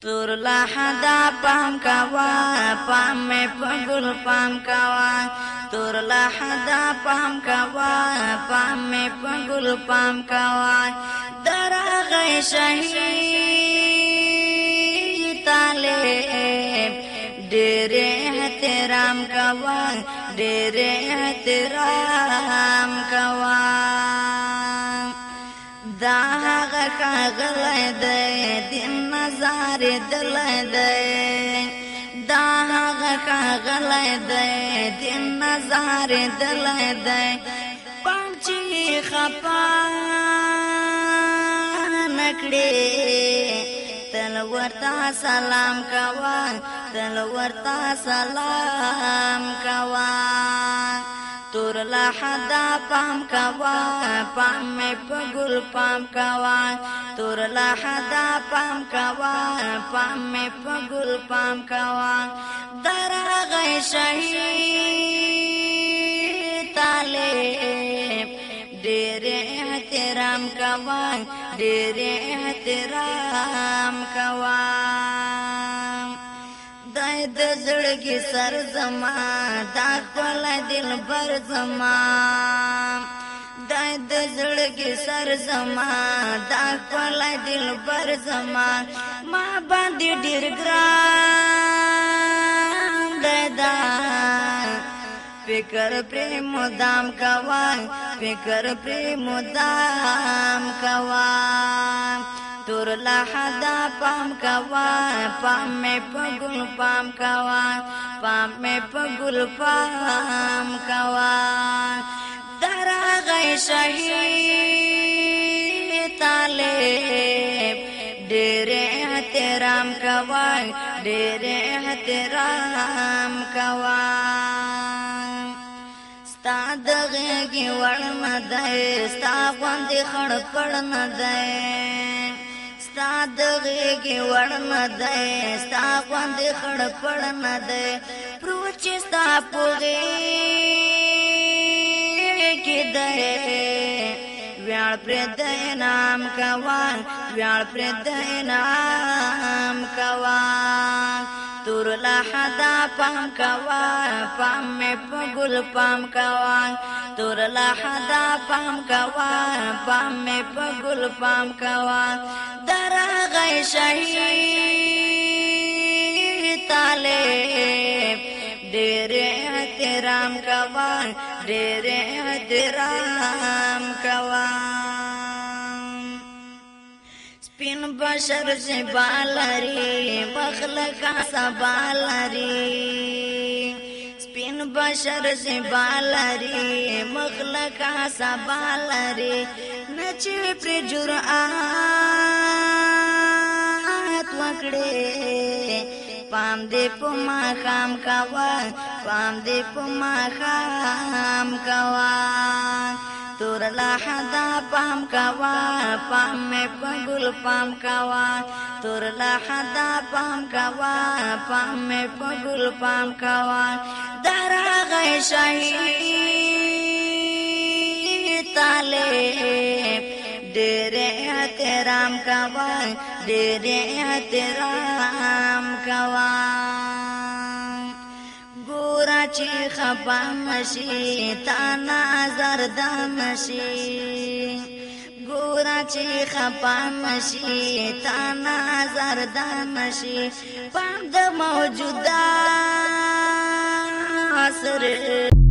تور لحدا پام کوا پام میں پگل پام کوا تور لحدا پام کوا پام میں پگل پام کوا دراغ شہید طالب ډېر احترام کوا ډېر احترام کوا دا هغه کاغلی دی د نظر دلی دی دا هغه کاغلی دی د نظر دلی دی پام چې خپا نکړې تل ورته سلام کوا تل ورته سلام کوا تور لحدا پام کوا پام میں پگل پام کوا تور لحدا پام کوا پام میں پگل پام کوا دراغ شہید طالب ډېر احترام کوا ډېر احترام کوا دای د زړګي سر زما دا خپل دل بر زما دای د زړګي سر زما دا خپل دل بر زما ما باندې ډېر ګران دی دا فکر پر مدام کوا فکر پر مدام کوا تور لحدا پام کوا پام میں پگل پام کوا پام میں پگل پام کوا دراغ شہید طالب ډېر احترام کوا ډېر احترام کوا ستا د غېږې وړ نه دی ستا غوندې خړ پړ نه دی ستا د غېږې وړ نه دی ستا غوندې خړ پړ نه دی پروت چې ستا په غېږې دی ویاړ پرې د انعام کوا ویاړ پرې د انعام کوا تور لحدا پام کوا پام میں پگل پام کوا تور لحدا پام کوا پام میں پگل پام کوا دراغ شہید طالب ډېر احترام کوا ډېر احترام کوا سپین بشر زیبا لري مخلقا سبا لري سپین بشر زیبا لري مخلقا سبا لري نچوي پر جرأت وکړي پام دې په ما خام کوا پام دې په ما خام کوا تور لحدا پام کوا پام میں پگل پام کوا تور لحدا پام کوا پام میں پگل پام کوا دراغ شہید طالب ډېر احترام کوا ډېر احترام کوا ګورا چې خپا نشي تا نظر د نشي ګورا چې خپا نشي تا نظر د نشي پام د موجوده سره